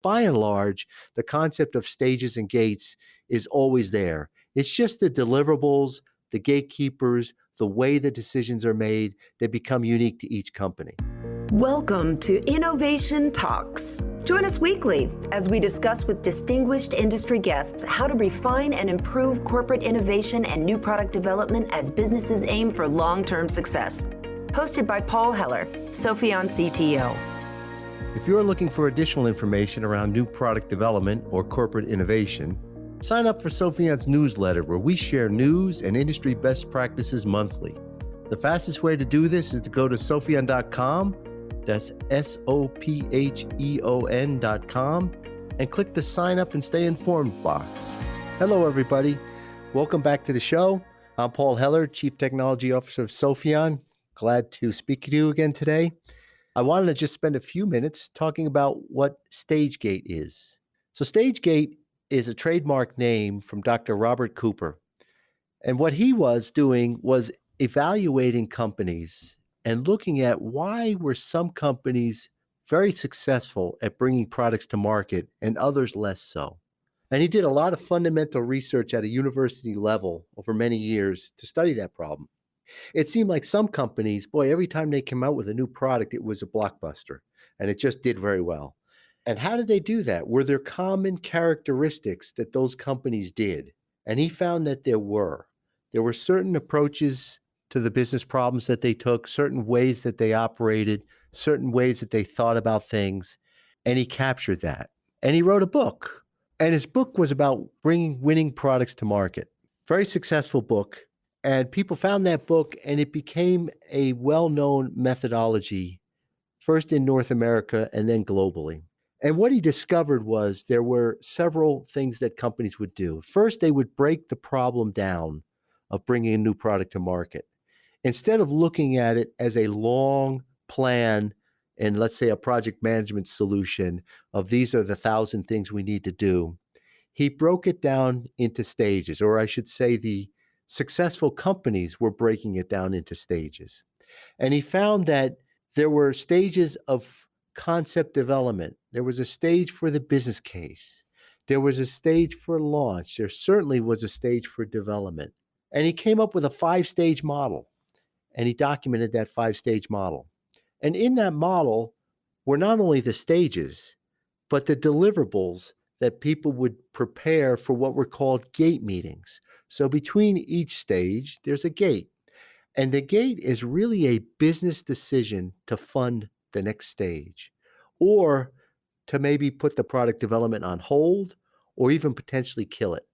by and large, the concept of stages and gates is always there. It's just the deliverables, the gatekeepers, the way the decisions are made that become unique to each company. Welcome to Innovation Talks. Join us weekly as we discuss with distinguished industry guests how to refine and improve corporate innovation and new product development as businesses aim for long-term success. Hosted by Paul Heller, Sopheon CTO. If you're looking for additional information around new product development or corporate innovation, sign up for Sopheon's newsletter where we share news and industry best practices monthly. The fastest way to do this is to go to Sopheon.com, that's Sopheon.com, and click the sign up and stay informed box. Hello, everybody. Welcome back to the show. I'm Paul Heller, Chief Technology Officer of Sopheon. Glad to speak to you again today. I wanted to just spend a few minutes talking about what StageGate is. So StageGate is a trademark name from Dr. Robert Cooper. And what he was doing was evaluating companies and looking at why were some companies very successful at bringing products to market and others less so. And he did a lot of fundamental research at a university level over many years to study that problem. It seemed like some companies, boy, every time they came out with a new product, it was a blockbuster, and it just did very well. And how did they do that? Were there common characteristics that those companies did? And he found that there were. There were certain approaches to the business problems that they took, certain ways that they operated, certain ways that they thought about things, and he captured that. And he wrote a book, and his book was about bringing winning products to market. Very successful book, and people found that book, and it became a well-known methodology, first in North America and then globally. And what he discovered was there were several things that companies would do. First, they would break the problem down of bringing a new product to market. Instead of looking at it as a long plan and let's say a project management solution of these are the 1,000 things we need to do, he broke it down into stages, or I should say the successful companies were breaking it down into stages. And he found that there were stages of concept development. There was a stage for the business case. There was a stage for launch. There certainly was a stage for development. And he came up with a 5-stage model. And he documented that 5-stage model. And in that model were not only the stages, but the deliverables that people would prepare for what were called gate meetings. So between each stage, there's a gate. And the gate is really a business decision to fund the next stage, or to maybe put the product development on hold, or even potentially kill it.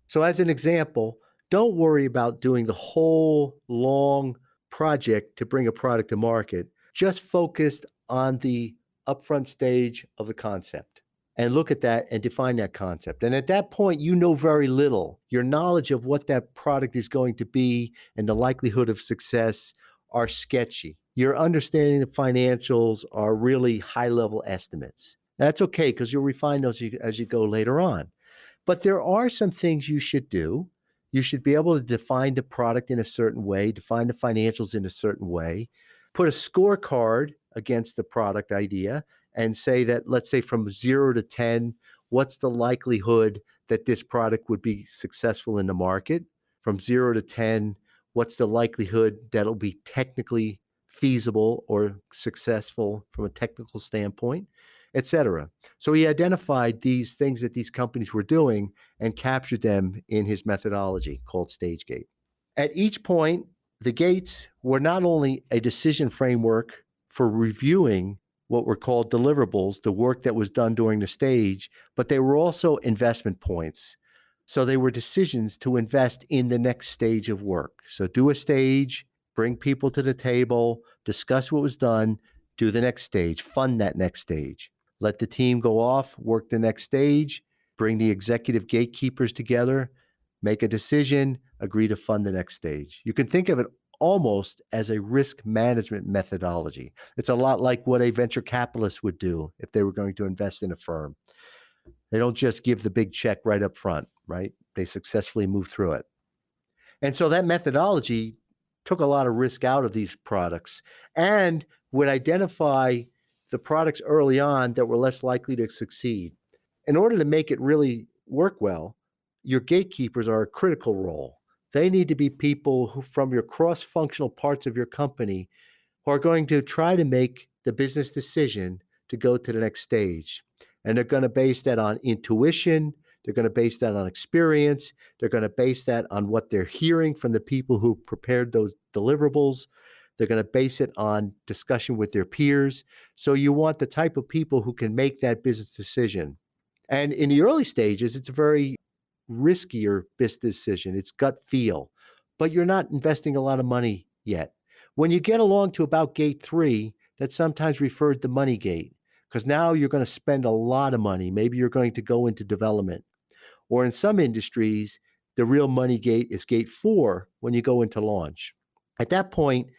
So as an example, don't worry about doing the whole long project to bring a product to market. Just focused on the upfront stage of the concept and look at that and define that concept. And at that point, you know very little. Your knowledge of what that product is going to be and the likelihood of success are sketchy. Your understanding of financials are really high-level estimates. That's okay because you'll refine those as you go later on. But there are some things you should do. You should be able to define the product in a certain way, define the financials in a certain way, put a scorecard against the product idea and say that, let's say from 0 to 10, what's the likelihood that this product would be successful in the market? From 0 to 10, what's the likelihood that it'll be technically feasible or successful from a technical standpoint, et cetera. So he identified these things that these companies were doing and captured them in his methodology called StageGate. At each point, the gates were not only a decision framework for reviewing what were called deliverables, the work that was done during the stage, but they were also investment points. So they were decisions to invest in the next stage of work. So do a stage, bring people to the table, discuss what was done, do the next stage, fund that next stage. Let the team go off, work the next stage, bring the executive gatekeepers together, make a decision, agree to fund the next stage. You can think of it almost as a risk management methodology. It's a lot like what a venture capitalist would do if they were going to invest in a firm. They don't just give the big check right up front, right? They successfully move through it. And so that methodology took a lot of risk out of these products and would identify the products early on that were less likely to succeed. In order to make it really work well, your gatekeepers are a critical role. They need to be people who, from your cross-functional parts of your company, who are going to try to make the business decision to go to the next stage. And they're going to base that on intuition. They're going to base that on experience. They're going to base that on what they're hearing from the people who prepared those deliverables. They're going to base it on discussion with their peers. So you want the type of people who can make that business decision. And in the early stages, it's a very riskier business decision. It's gut feel, but you're not investing a lot of money yet. When you get along to about gate 3, that's sometimes referred to money gate, because now you're going to spend a lot of money. Maybe you're going to go into development. Or in some industries, the real money gate is gate 4 when you go into launch. At that point,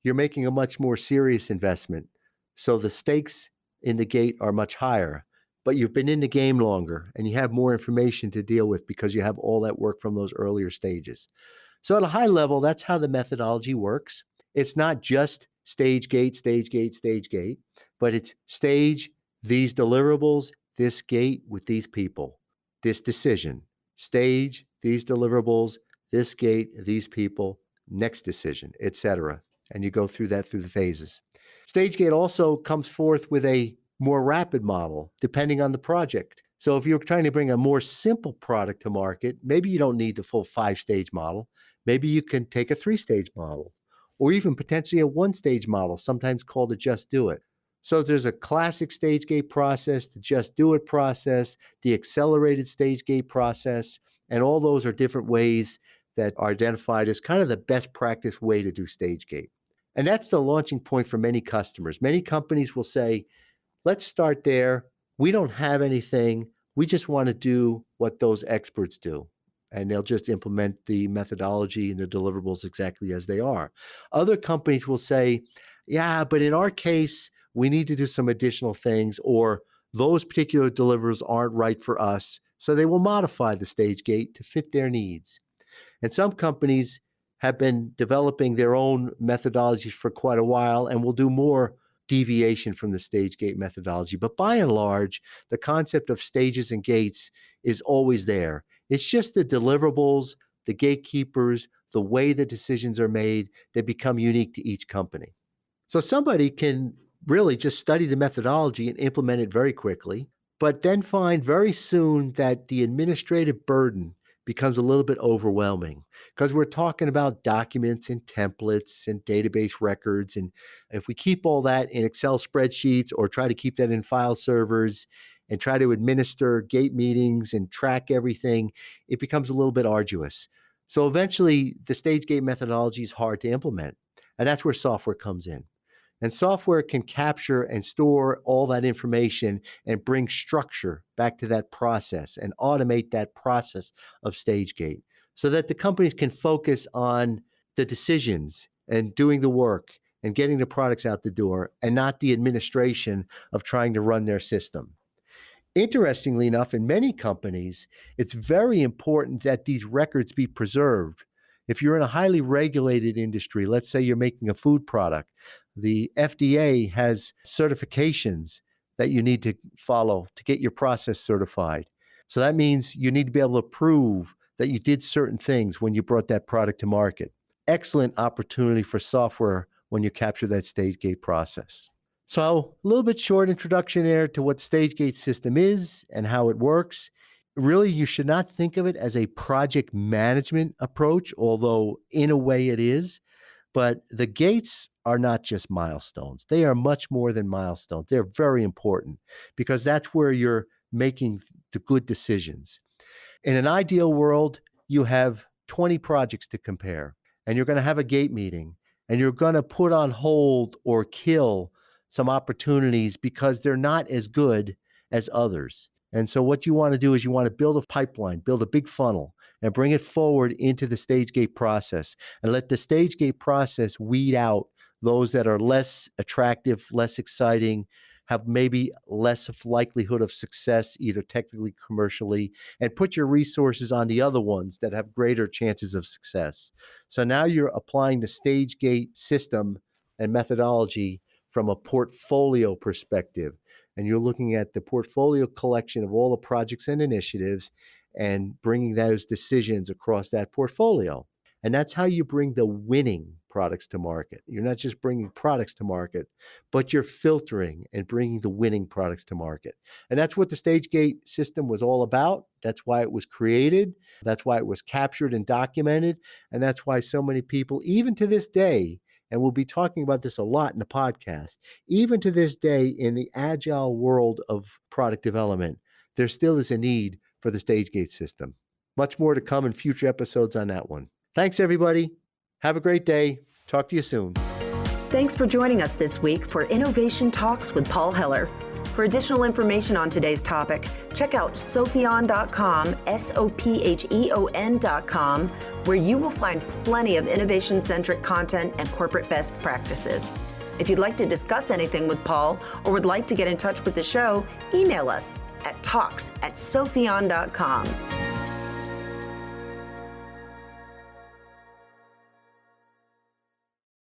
you're making a much more serious investment. So the stakes in the gate are much higher, but you've been in the game longer and you have more information to deal with because you have all that work from those earlier stages. So at a high level, that's how the methodology works. It's not just stage gate, stage gate, stage gate, but it's stage, these deliverables, this gate with these people, this decision, stage, these deliverables, this gate, these people, next decision, etc. And you go through that through the phases. Stage gate also comes forth with a more rapid model depending on the project. So if you're trying to bring a more simple product to market, maybe you don't need the full 5-stage model. Maybe you can take a 3-stage model, or even potentially a 1-stage model, sometimes called a just do it. So there's a classic stage gate process, the just do it process, the accelerated stage gate process, and all those are different ways that are identified as kind of the best practice way to do stage gate. And that's the launching point for many customers. Many companies will say, let's start there. We don't have anything. We just want to do what those experts do. And they'll just implement the methodology and the deliverables exactly as they are. Other companies will say, yeah, but in our case, we need to do some additional things, or those particular deliverables aren't right for us. So they will modify the stage gate to fit their needs. And some companies have been developing their own methodologies for quite a while and will do more deviation from the stage gate methodology. But by and large, the concept of stages and gates is always there. It's just the deliverables, the gatekeepers, the way the decisions are made that become unique to each company. So somebody can really just study the methodology and implement it very quickly, but then find very soon that the administrative burden becomes a little bit overwhelming because we're talking about documents and templates and database records. And if we keep all that in Excel spreadsheets or try to keep that in file servers and try to administer gate meetings and track everything, it becomes a little bit arduous. So eventually the stage gate methodology is hard to implement. And that's where software comes in. And software can capture and store all that information and bring structure back to that process and automate that process of stage gate so that the companies can focus on the decisions and doing the work and getting the products out the door and not the administration of trying to run their system. Interestingly enough, in many companies, it's very important that these records be preserved. If you're in a highly regulated industry, let's say you're making a food product, the FDA has certifications that you need to follow to get your process certified. So that means you need to be able to prove that you did certain things when you brought that product to market. Excellent opportunity for software when you capture that stage gate process. So a little bit short introduction there to what stage gate system is and how it works. Really, you should not think of it as a project management approach, although in a way it is. But the gates are not just milestones. They are much more than milestones. They're very important because that's where you're making the good decisions. In an ideal world, you have 20 projects to compare, and you're going to have a gate meeting, and you're going to put on hold or kill some opportunities because they're not as good as others. And so what you want to do is you want to build a pipeline, build a big funnel, and bring it forward into the stage gate process and let the stage gate process weed out those that are less attractive, less exciting, have maybe less of likelihood of success, either technically, commercially, and put your resources on the other ones that have greater chances of success. So now you're applying the stage gate system and methodology from a portfolio perspective. And you're looking at the portfolio collection of all the projects and initiatives and bringing those decisions across that portfolio. And that's how you bring the winning products to market. You're not just bringing products to market, but you're filtering and bringing the winning products to market. And that's what the StageGate system was all about. That's why it was created. That's why it was captured and documented. And that's why so many people, even to this day, and we'll be talking about this a lot in the podcast, even to this day in the agile world of product development, there still is a need for the StageGate system. Much more to come in future episodes on that one. Thanks, everybody. Have a great day. Talk to you soon. Thanks for joining us this week for Innovation Talks with Paul Heller. For additional information on today's topic, check out sopheon.com, SOPHEON.com, where you will find plenty of innovation-centric content and corporate best practices. If you'd like to discuss anything with Paul or would like to get in touch with the show, email us at talks@sopheon.com.